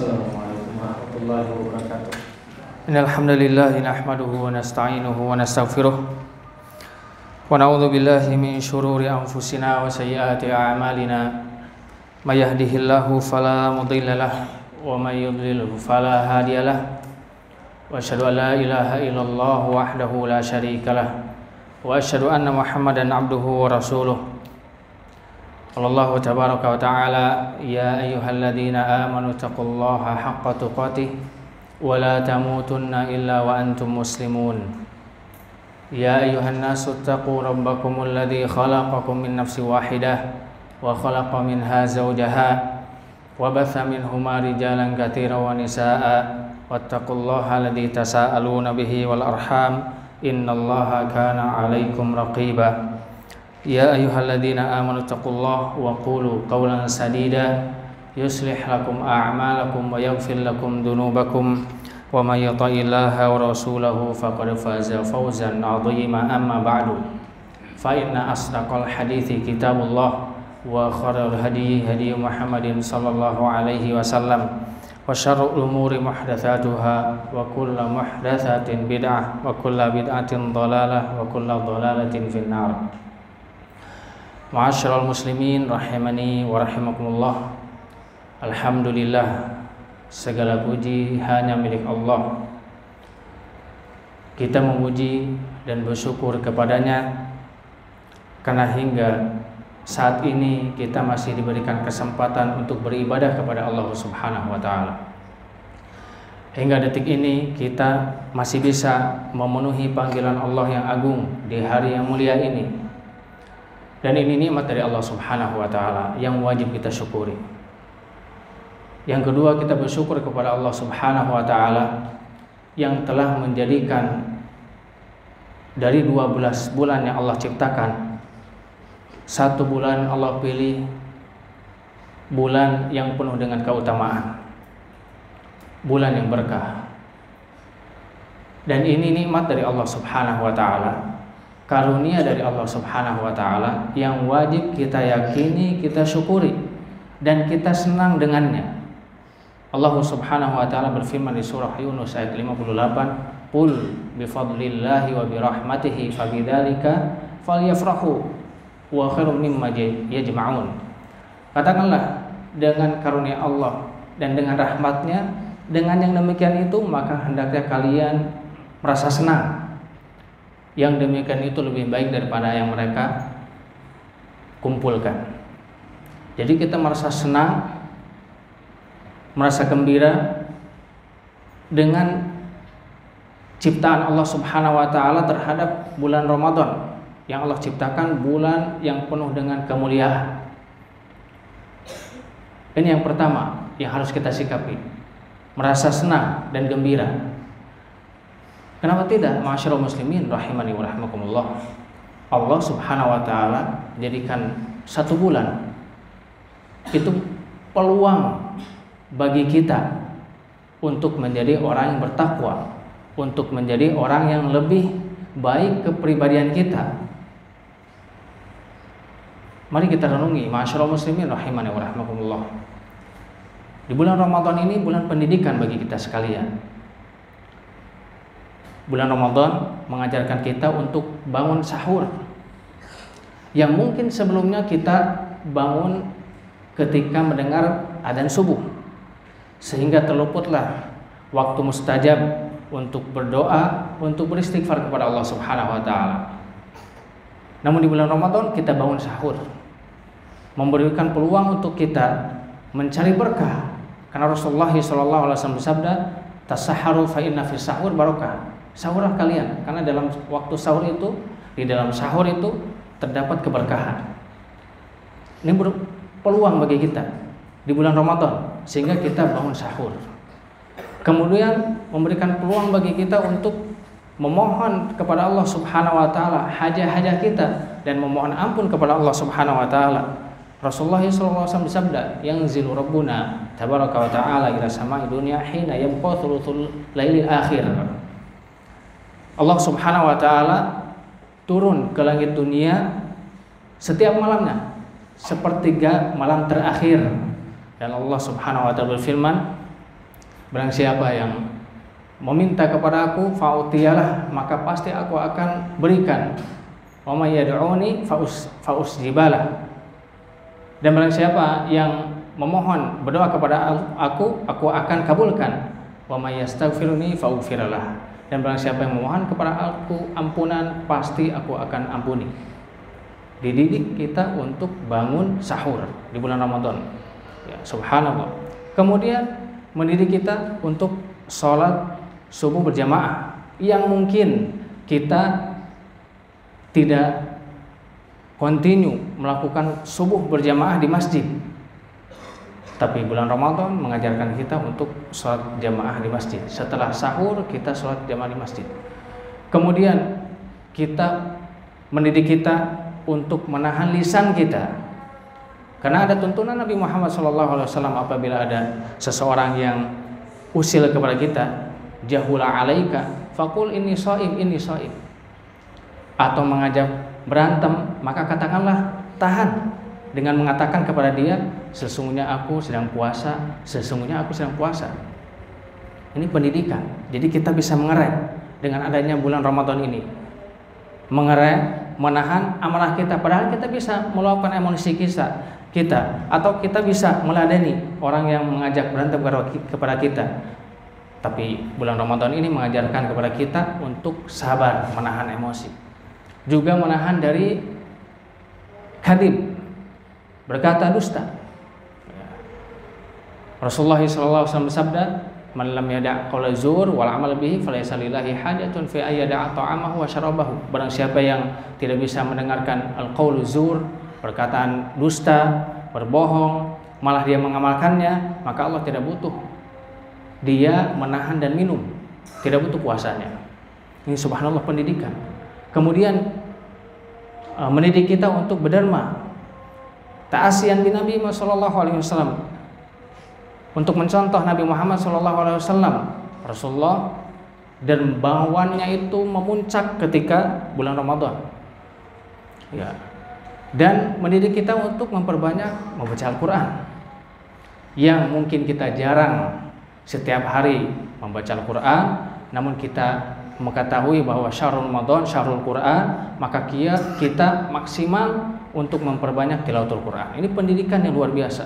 Assalamualaikum warahmatullahi wabarakatuh. Innal hamdalillah nahmaduhu wa nasta'inuhu wa nastaghfiruh wa na'udzu billahi min shururi anfusina wa sayyiati a'malina. May yahdihillahu fala mudilla lahu wa may yudlil fala hadiya lahu. Wa asyhadu an la ilaha illallah wahdahu la syarika lahu wa asyhadu anna Muhammadan abduhu wa rasuluh. Allah tabaraka wa ta'ala ya ayyuhalladzina amanu taqullaha haqqa tuqatih wa la tamutunna illa wa antum muslimun. Ya ayyuhan nasu taqu rabbakumul ladzi khalaqakum min nafsin wahidah wa khalaqa minha zawjaha wa batha minhuma rijalan katsiran wa nisaa'a wattaqullaha alladzi tasaaluna bihi wal arham innallaha kana 'alaikum raqiba. Ya ayyuhalladzina amanu taqullaha wa qulu qawlan sadida yuslih lakum a'malakum wa yaghfir lakum dhunubakum wa may yuti'illaha wa rasulahu faqad faza fawzan 'azima. Amma ba'du, fa inna asdaqal hadithi kitabullah wa khairal hadi hadi Muhammadin sallallahu alaihi wasallam wa syarrul umuri muhdatsatuha wa kullu muhdatsatin bid'ah wa kullu bid'atin dhalalah wa kullu dhalalatin finnar. Ma'asyiral muslimin rahimani wa rahimakumullah. Alhamdulillah, segala puji hanya milik Allah. Kita memuji dan bersyukur kepadanya karena hingga saat ini kita masih diberikan kesempatan untuk beribadah kepada Allah Subhanahu wa taala. Hingga detik ini kita masih bisa memenuhi panggilan Allah yang agung di hari yang mulia ini. Dan ini nikmat dari Allah Subhanahu wa taala yang wajib kita syukuri. Yang kedua, kita bersyukur kepada Allah Subhanahu wa taala yang telah menjadikan dari 12 bulan yang Allah ciptakan, satu bulan Allah pilih bulan yang penuh dengan keutamaan, bulan yang berkah. Dan ini nikmat dari Allah Subhanahu wa taala, karunia dari Allah Subhanahu wa taala yang wajib kita yakini, kita syukuri dan kita senang dengannya. Allah Subhanahu wa taala berfirman di surah Yunus ayat 58, "Qul bi fadlillahi wa bi rahmatihi fabidzalika falyafrahu wa khairum mimma yajma'un." Katakanlah, dengan karunia Allah dan dengan rahmatnya, dengan yang demikian itu maka hendaknya kalian merasa senang. Yang demikian itu lebih baik daripada yang mereka kumpulkan. Jadi kita merasa senang, merasa gembira dengan ciptaan Allah Subhanahu wa taala terhadap bulan Ramadan yang Allah ciptakan, bulan yang penuh dengan kemuliaan. Ini yang pertama yang harus kita sikapi, merasa senang dan gembira. Kenapa tidak, ma'asyiral muslimin rahimani wa rahimakumullah? Allah Subhanahu wa taala jadikan satu bulan itu peluang bagi kita untuk menjadi orang yang bertakwa, untuk menjadi orang yang lebih baik kepribadian kita. Mari kita renungi, ma'asyiral muslimin rahimani wa rahimakumullah. Di bulan Ramadan ini bulan pendidikan bagi kita sekalian. Bulan Ramadan mengajarkan kita untuk bangun sahur, yang mungkin sebelumnya kita bangun ketika mendengar adzan subuh, sehingga terluputlah waktu mustajab untuk berdoa, untuk beristighfar kepada Allah Subhanahu wa taala. Namun di bulan Ramadan kita bangun sahur, memberikan peluang untuk kita mencari berkah, karena Rasulullah SAW bersabda, "Tasahharu fa inna fis sahur barakah." Sahurlah kalian, karena dalam waktu sahur itu, di dalam sahur itu terdapat keberkahan. Ini peluang bagi kita di bulan Ramadan, sehingga kita bangun sahur. Kemudian memberikan peluang bagi kita untuk memohon kepada Allah Subhanahu wa taala hajat-hajat kita dan memohon ampun kepada Allah Subhanahu wa taala. Rasulullah SAW bersabda, "Yanzilu Rabbuna tabaraka wa ta'ala ila sama'i dunya hina yabqa thuluthul lailil akhir." Allah Subhanahu wa taala turun ke langit dunia setiap malamnya, sepertiga malam terakhir. Dan Allah Subhanahu wa taala berfirman, Barang siapa yang meminta kepada aku, fa'utiyalah, maka pasti aku akan berikan. Wa may yad'uni fa'usjibalah. Dan barang siapa yang memohon, berdoa kepada aku akan kabulkan. Wa may yastaghfiruni fa'ughfiralah. Dan barang siapa yang memohon kepada aku ampunan, pasti aku akan ampuni. Dididik kita untuk bangun sahur di bulan Ramadan. Ya, subhanallah. Kemudian mendidik kita untuk sholat subuh berjamaah yang mungkin kita tidak continue melakukan subuh berjamaah di masjid, tapi bulan Ramadan mengajarkan kita untuk sholat jamaah di masjid. Setelah sahur kita sholat jamaah di masjid. Kemudian kita mendidik kita untuk menahan lisan kita, karena ada tuntunan Nabi Muhammad SAW apabila ada seseorang yang usil kepada kita, jahula alaika faqul inni shaim, atau mengajak berantem, maka katakanlah tahan dengan mengatakan kepada dia, sesungguhnya aku sedang puasa. Ini pendidikan. Jadi kita bisa mengerem dengan adanya bulan Ramadan ini, mengerem, menahan amarah kita, padahal kita bisa meluapkan emosi kita, atau kita bisa meladeni orang yang mengajak berantem kepada kita. Tapi bulan Ramadan ini mengajarkan kepada kita untuk sabar, menahan emosi, juga menahan dari kadhib, berkata dusta. Rasulullah SAW bersabda, man lam yada' qawla zur wal amal bihi falaysa lillahi hajatun fi ayyada'a ta'amahu wa syarabahu. Barang siapa yang tidak bisa mendengarkan al-qaul zur, perkataan dusta, berbohong, malah dia mengamalkannya, maka Allah tidak butuh dia menahan dan minum, tidak butuh puasanya. Ini subhanallah pendidikan. Kemudian mendidik kita untuk berderma, ta'asiyan bin Nabi sallallahu alaihi wasallam, untuk mencontoh Nabi Muhammad sallallahu alaihi wasallam. Rasulullah dermawannya itu memuncak ketika bulan Ramadan. Ya. Dan mendidik kita untuk memperbanyak membaca Al-Quran, yang mungkin kita jarang setiap hari membaca Al-Quran, namun kita mengetahui bahwa syahrul Ramadan, syahrul Quran, maka kita maksimal untuk memperbanyak tilawatul Quran. Ini pendidikan yang luar biasa.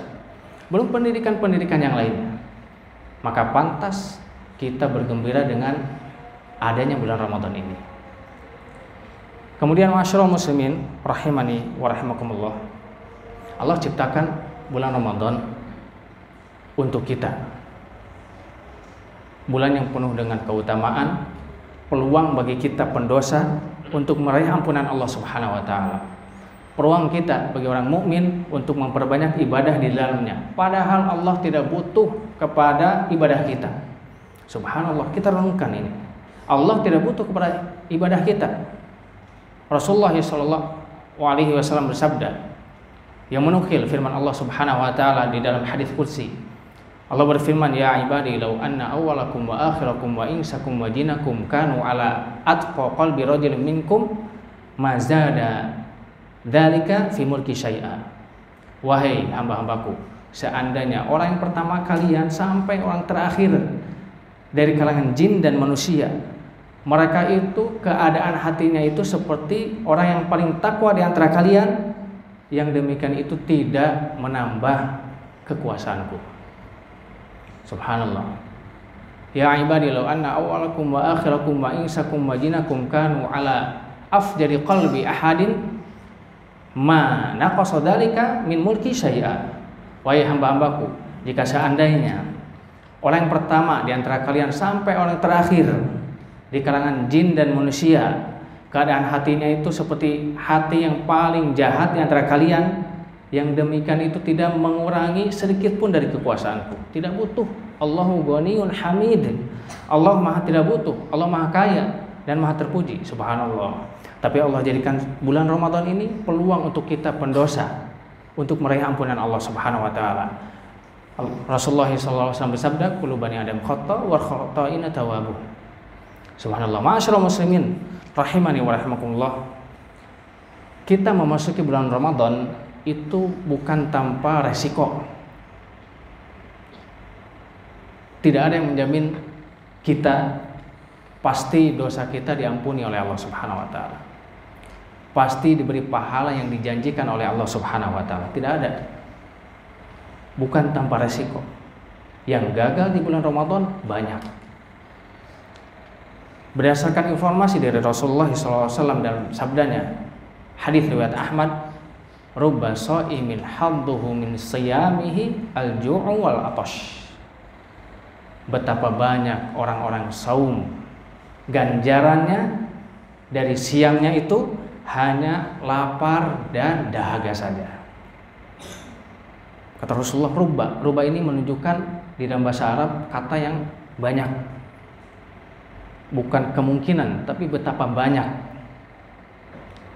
Belum pendidikan-pendidikan yang lainnya. Maka pantas kita bergembira dengan adanya bulan Ramadan ini. Kemudian ma'asyiral muslimin rahimani wa rahimakumullah, Allah ciptakan bulan Ramadan untuk kita. Bulan yang penuh dengan keutamaan, peluang bagi kita pendosa untuk meraih ampunan Allah Subhanahu wa taala. Peluang kita bagi orang mukmin untuk memperbanyak ibadah di dalamnya. Padahal Allah tidak butuh kepada ibadah kita. Subhanallah, kita renungkan ini. Allah tidak butuh kepada ibadah kita. Rasulullah SAW bersabda, yang menukil firman Allah Subhanahu wa taala di dalam hadis qudsi. Allah berfirman, ya ibadi law anna awwalakum wa akhirakum wa insakum wa jinakum kanu ala atqa qalbi rajulin minkum ma zada dzalika fi mulki syai'a. Wahai hamba-hambaku, seandainya orang yang pertama kalian sampai orang terakhir dari kalangan jin dan manusia, mereka itu keadaan hatinya itu seperti orang yang paling takwa di antara kalian, yang demikian itu tidak menambah kekuasaanku. Subhanallah. Ya ibadi law anna awwalakum wa akhirakum wa insakum wa jinakum kanu ala afjari qalbi ahadin ma naqasa dzalika min mulki syai'a. Wahai hamba-hambaku, jika seandainya orang yang pertama di antara kalian sampai orang terakhir di kalangan jin dan manusia, keadaan hatinya itu seperti hati yang paling jahat di antara kalian, yang demikian itu tidak mengurangi sedikit pun dari kekuasaanku. Tidak butuh. Allahu ghaniyun hamid. Allah maha tidak butuh. Allah maha kaya dan maha terpuji. Subhanallah. Tapi Allah jadikan bulan Ramadan ini peluang untuk kita pendosa untuk meraih ampunan Allah Subhanahu wa taala. Rasulullah SAW bersabda, kullu bani adam khata' wa khata'ina tawabu. Subhanallah. Ma'asyiral muslimin rahimani wa rahimakumullah. Kita memasuki bulan Ramadan itu bukan tanpa resiko. Tidak ada yang menjamin kita pasti dosa kita diampuni oleh Allah Subhanahu wa taala. Pasti diberi pahala yang dijanjikan oleh Allah Subhanahu wa taala. Tidak ada. Bukan tanpa resiko. Yang gagal di bulan Ramadan banyak. Berdasarkan informasi dari Rasulullah SAW dalam sabdanya, hadis riwayat Ahmad, rubba shaimin hadduhu min siyamihi al-ju'u wal atash. Betapa banyak orang-orang saum, ganjarannya dari siangnya itu hanya lapar dan dahaga saja. Kata Rasulullah, rubba ini menunjukkan di dalam bahasa Arab kata yang banyak, bukan kemungkinan, tapi betapa banyak.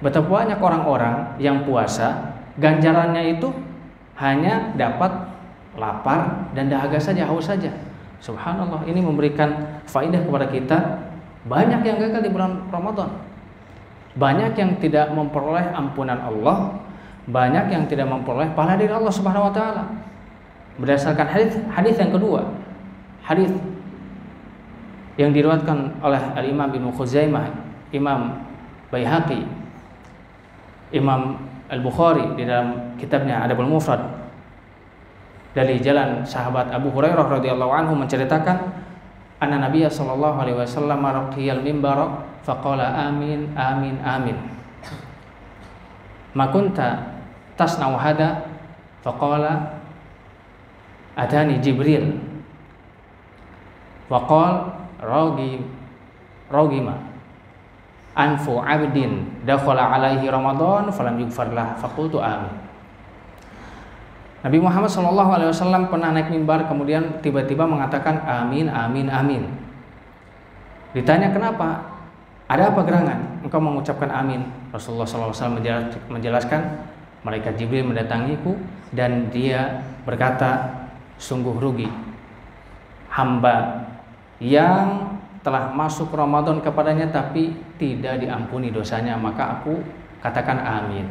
Betapa banyak orang-orang yang puasa, ganjarannya itu hanya dapat lapar dan dahaga saja, haus saja. Subhanallah, ini memberikan faedah kepada kita. Banyak yang gagal di bulan Ramadan. Banyak yang tidak memperoleh ampunan Allah, banyak yang tidak memperoleh pahala dari Allah Subhanahu wa taala. Berdasarkan hadis yang kedua, hadis yang diriwayatkan oleh Al-Imam Ibnu Khuzaimah, Imam Baihaqi, Imam Al-Bukhari di dalam kitabnya Adabul Mufrad, dari jalan sahabat Abu Hurairah radhiyallahu anhu menceritakan, anna Nabiya sallallahu alaihi wasallam raqiyal mimbar faqala amin amin amin. Ma kunta tasna'u hada faqala atani Jibril wa qala ragima anfu abdin dakhala alaihi Ramadan falam yughfar lah faqultu amin. Nabi Muhammad SAW pernah naik mimbar, kemudian tiba-tiba mengatakan amin, amin, amin. Ditanya kenapa? Ada apa gerangan engkau mengucapkan amin? Rasulullah SAW menjelaskan, malaikat Jibril mendatangiku dan dia berkata, sungguh rugi hamba yang telah masuk Ramadan kepadanya tapi tidak diampuni dosanya, maka aku katakan amin.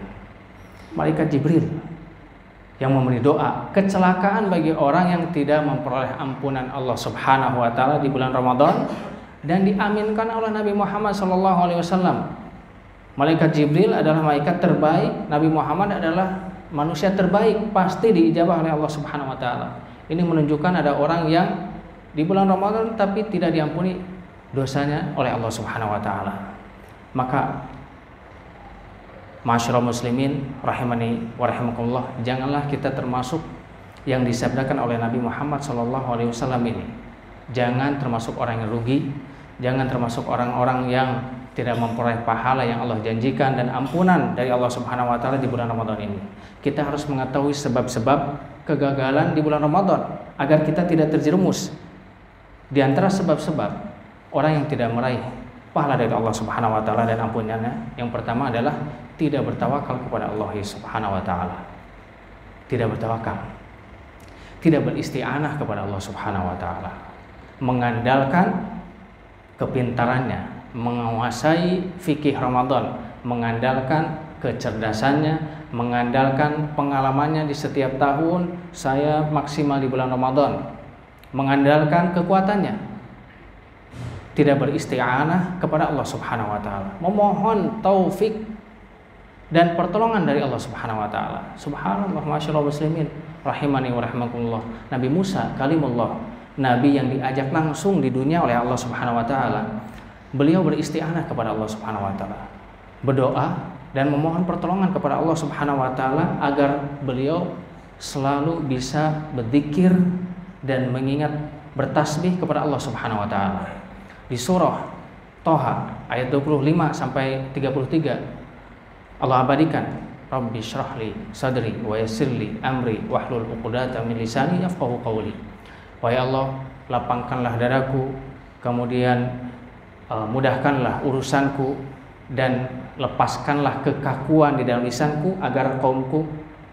Malaikat Jibril yang memberi doa. Kecelakaan bagi orang yang tidak memperoleh ampunan Allah Subhanahu wa taala di bulan Ramadan dan diaminkan oleh Nabi Muhammad SAW. Malaikat Jibril adalah malaikat terbaik, Nabi Muhammad adalah manusia terbaik, pasti diijabah oleh Allah Subhanahu wa taala. Ini menunjukkan ada orang yang di bulan Ramadan tapi tidak diampuni dosanya oleh Allah Subhanahu wa taala. Maka Ma'asyiral muslimin rahimani wa rahimakumullah, janganlah kita termasuk yang disabdakan oleh Nabi Muhammad SAW ini. Jangan termasuk orang yang rugi, jangan termasuk orang-orang yang tidak memperoleh pahala yang Allah janjikan dan ampunan dari Allah Subhanahu wa taala di bulan Ramadan ini. Kita harus mengetahui sebab-sebab kegagalan di bulan Ramadan agar kita tidak terjerumus. Di antara sebab-sebab orang yang tidak meraih pahala dari Allah Subhanahu wa taala dan ampunannya, yang pertama adalah tidak bertawakal kepada Allah Subhanahu wa taala. Tidak bertawakal. Tidak beristi'anah kepada Allah Subhanahu wa taala. Mengandalkan kepintarannya, menguasai fikih Ramadan, mengandalkan kecerdasannya, mengandalkan pengalamannya di setiap tahun saya maksimal di bulan Ramadan, mengandalkan kekuatannya. Tidak beristi'anah kepada Allah Subhanahu wa taala, memohon taufik dan pertolongan dari Allah Subhanahu wa taala. Subhanallah, masyaallah muslimin rahimani wa rahimakumullah. Nabi Musa kalimullah, nabi yang diajak langsung di dunia oleh Allah Subhanahu wa taala. Beliau beristi'anah kepada Allah Subhanahu wa taala, berdoa dan memohon pertolongan kepada Allah Subhanahu wa taala agar beliau selalu bisa berzikir dan mengingat bertasbih kepada Allah Subhanahu wa taala. Di surah Thaha ayat 25 sampai 33 Allah abadikan, Rabbi syrahli sadri wa yassirli amri wahlul 'uqdatam min lisani yafqahu qawli. Wahai Allah, lapangkanlah dadaku, kemudian mudahkanlah urusanku dan lepaskanlah kekakuan di dalam lisanku agar kaumku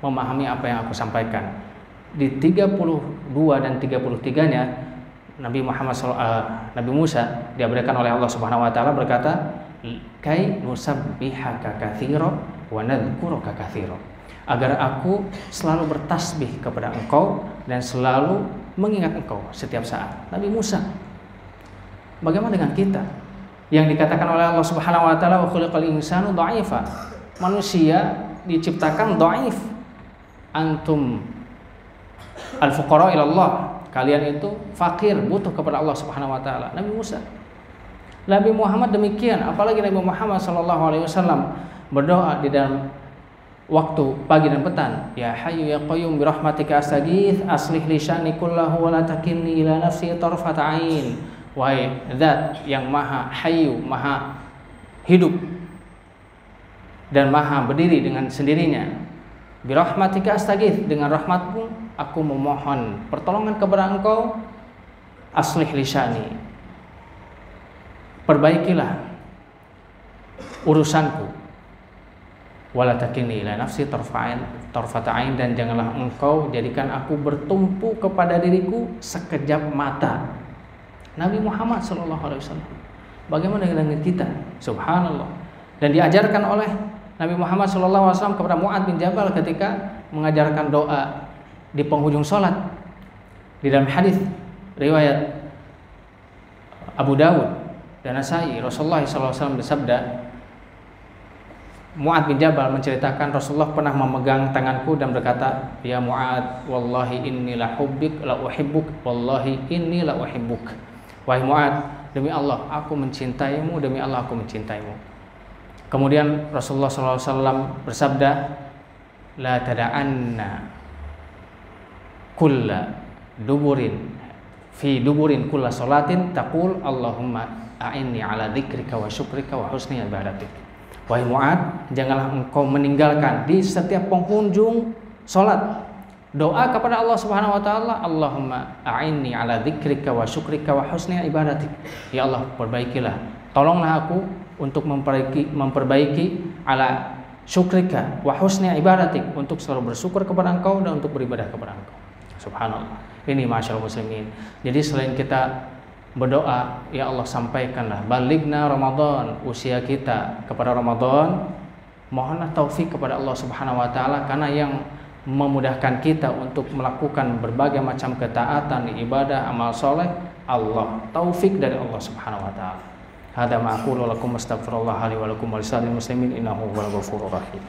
memahami apa yang aku sampaikan. Di 32 dan 33-nya Nabi Musa diabadikan oleh Allah Subhanahu wa taala berkata, kai nusabbihaka katsira wa nadhkuruka katsira, agar aku selalu bertasbih kepada Engkau dan selalu mengingat engkau setiap saat. Nabi Musa. Bagaimana dengan kita? Yang dikatakan oleh Allah Subhanahu wa taala, wa khuliqal insanu dha'ifa. Manusia diciptakan dhaif. Antum al-fuqara ila Allah. Kalian itu fakir, butuh kepada Allah Subhanahu wa taala. Nabi Musa. Nabi Muhammad demikian, apalagi Nabi Muhammad sallallahu alaihi wasallam berdoa di dalam waktu pagi dan petang, ya hayyu ya qayyum bi rahmatika astaghits aslih li sya'ni kullahu wa la takilni ila nafsi tarfat ain. Wahai zat yang maha hayyu, maha hidup dan maha berdiri dengan sendirinya, bi rahmatika astaghits, dengan rahmatmu aku memohon pertolongan kepada engkau, aslih li sya'ni, perbaikilah urusanku, wala takilni ila nafsi tarfat ain, dan janganlah engkau jadikan aku bertumpu kepada diriku sekejap mata. Nabi Muhammad sallallahu alaihi wasallam. Bagaimana dengan kita? Subhanallah. Dan diajarkan oleh Nabi Muhammad sallallahu alaihi wasallam kepada Mu'adz bin Jabal ketika mengajarkan doa di penghujung salat. Di dalam hadis riwayat Abu Dawud dan Nasai, Rasulullah sallallahu alaihi wasallam bersabda, Mu'adz bin Jabal menceritakan Rasulullah pernah memegang tanganku dan berkata, ya Mu'adz, wallahi inni la uhibbuk, wallahi inni la uhibbuk. Wahai Mu'adz, demi Allah aku mencintaimu, demi Allah aku mencintaimu. Kemudian Rasulullah SAW bersabda, la tada'anna kulla duburin fi duburin kulla salatin taqul Allahumma a'inni ala dzikrika wa syukrika wa husni ibadatik. Wahai Mu'adz, janganlah engkau meninggalkan di setiap penghujung salat doa kepada Allah Subhanahu wa taala, Allahumma a'inni ala dzikrika wa syukrika wa husni ibadatik. Ya Allah, perbaikilah, tolonglah aku untuk memperbaiki ala syukrika wa husni ibadatik, untuk selalu bersyukur kepada engkau dan untuk beribadah kepada engkau. Subhanallah. Ini masyaallah muslimin. Jadi selain kita berdoa, ya Allah sampaikanlah balighna Ramadan, usia kita kepada Ramadan, mohonlah taufik kepada Allah Subhanahu wa taala, karena yang memudahkan kita untuk melakukan berbagai macam ketaatan, ibadah, amal soleh, Allah. Taufik dari Allah Subhanahu wa taala. Hadza ma aqulu lakum astaghfirullah li wa lakum wa lisa'il muslimin innahu huwal ghafurur rahim.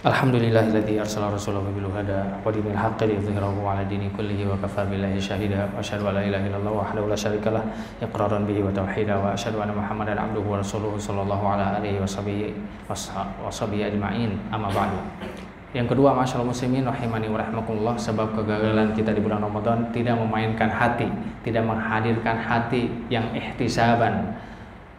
Alhamdulillahilladzi arsala rasulahu bil huda wa dinil haqqi liyudhhirahu 'ala dini kullihi wa kafaa billahi shahida wa asyhadu an la ilaha illallah wahdahu la syarikalah iqraran bihi wa tauhida wa asyhadu anna Muhammadan 'abduhu wa rasuluhu sallallahu ala alihi wa sahbihi ajma'in. Amma ba'du. Yang kedua, masyaallah muslimin rahimani wa rahmakumullah, sebab kegagalan kita di bulan Ramadan tidak memainkan hati, tidak menghadirkan hati yang ihtisaban.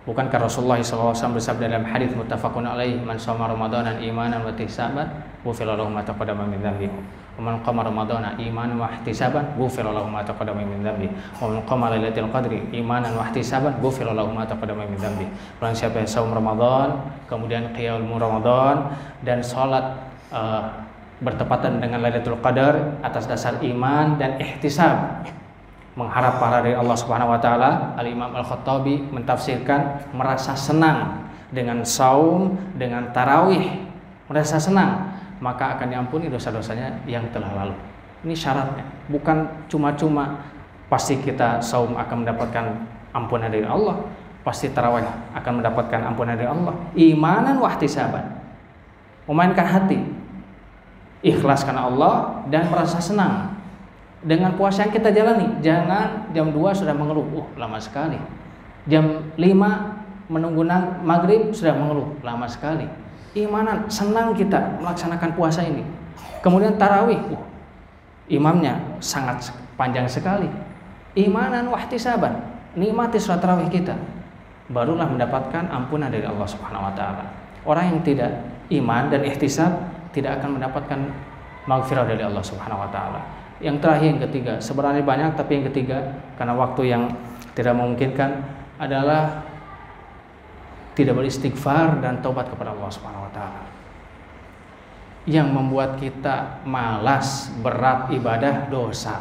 Bukankah Rasulullah SAW bersabda dalam hadis muttafaqun alaih, man shoma ramadanan imanan wa ihtisaban ghufira lahu ma taqaddama min dhanbihi wa man qama ramadanan imanan wa ihtisaban ghufira lahu ma taqaddama min dhanbihi wa man qama lailatul qadri imanan wa ihtisaban ghufira lahu ma taqaddama min dhanbihi. Barang siapa yang saum Ramadan, kemudian qiyamul Ramadan dan salat bertepatan dengan Lailatul Qadar atas dasar iman dan ihtisab, mengharap pahala dari Allah Subhanahu wa taala. Al-Imam Al-Khattabi mentafsirkan merasa senang dengan saum, dengan tarawih, merasa senang, maka akan diampuni dosa-dosanya yang telah lalu. Ini syaratnya, bukan cuma-cuma pasti kita saum akan mendapatkan ampunan dari Allah, pasti tarawih akan mendapatkan ampunan dari Allah. Imanan wa ihtisaban, memainkan hati, ikhlas karena Allah dan merasa senang dengan puasa yang kita jalani. Jangan jam 2 sudah mengeluh, lama sekali. Jam 5 menunggu maghrib sudah mengeluh, lama sekali. Imanan, senang kita melaksanakan puasa ini. Kemudian tarawih, imamnya sangat panjang sekali. Imanan wahtisaban, nikmati sholat tarawih kita, barulah mendapatkan ampunan dari Allah Subhanahu wa taala. Orang yang tidak iman dan ihtisab tidak akan mendapatkan maghfirah dari Allah Subhanahu wa taala. Yang terakhir, yang ketiga, sebenarnya banyak, tapi yang ketiga karena waktu yang tidak memungkinkan adalah tidak beristighfar dan taubat kepada Allah Subhanahu wa taala. Yang membuat kita malas, berat ibadah, dosa.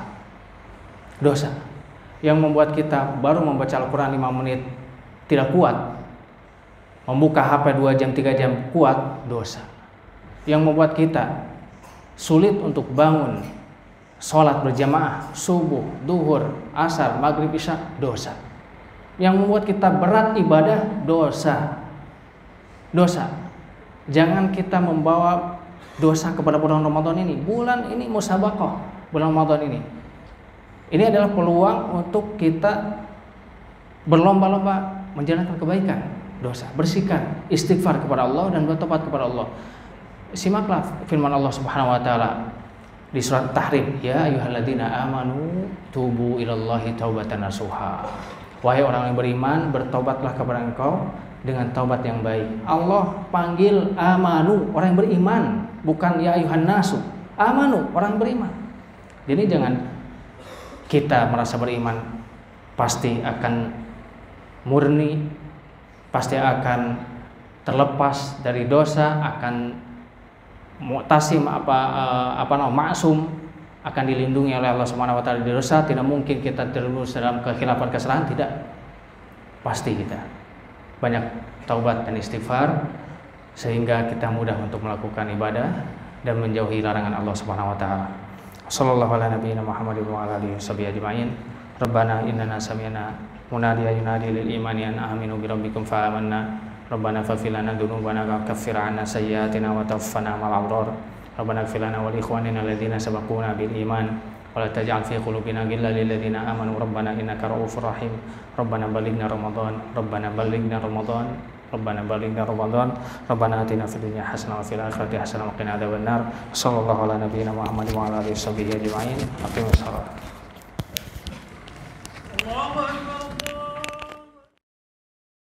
Yang membuat kita baru membaca Al-Qur'an 5 menit tidak kuat. membuka HP 2 jam 3 jam kuat, dosa. Yang membuat kita sulit untuk bangun sholat berjamaah subuh, duhur, asar, maghrib, isya, dosa. Yang membuat kita berat ibadah, dosa. Jangan kita membawa dosa kepada bulan Ramadan ini. Bulan ini musabaqah, bulan Ramadan ini. Ini adalah peluang untuk kita berlomba-lomba menjalankan kebaikan, dosa, bersihkan, istighfar kepada Allah dan bertobat kepada Allah. Simaklah firman Allah Subhanahu wa taala di surat Tahrim, ya ayyuhalladzina amanu tubu ilallahi taubatan nasuha. Wahai orang yang beriman, bertobatlah kepada Engkau dengan taubat yang baik. Allah panggil amanu, orang yang beriman, bukan ya ayyuhan nasu. Amanu, orang yang beriman. Jadi jangan kita merasa beriman pasti akan murni, pasti akan terlepas dari dosa, akan mu'tasim maksum, akan dilindungi oleh Allah Subhanahu wa taala dari dosa. Tidak mungkin kita terus dalam kekhilafan kesalahan, tidak. Pasti kita banyak taubat dan istighfar sehingga kita mudah untuk melakukan ibadah dan menjauhi larangan Allah Subhanahu wa taala. Sallallahu ala nabiyyina Muhammadin wa ala alihi washabihi ajma'in. Rabbana innana sami'na munadiyan yunadi lil imani an aminu bi rabbikum fa amanna. Rabbana faghfir lana dzunubana wa kaffir 'anna sayyi'atina wa tawaffana ma'al abrar. Rabbana ighfir lana wa li ikhwanina alladziina sabaquna bil iman wa la taj'al fi qulubina ghillan lil ladziina amanu rabbana innaka ra'ufur rahim. Rabbana ballighna Ramadan, Rabbana ballighna Ramadan, Rabbana ballighna Ramadan, Rabbana atina fid dunya hasanah wa fil akhirati hasanah wa qina adzabannar. Sallallahu ala nabiyyina Muhammadin wa ala alihi washabihi ajma'in. Aqimus shalah.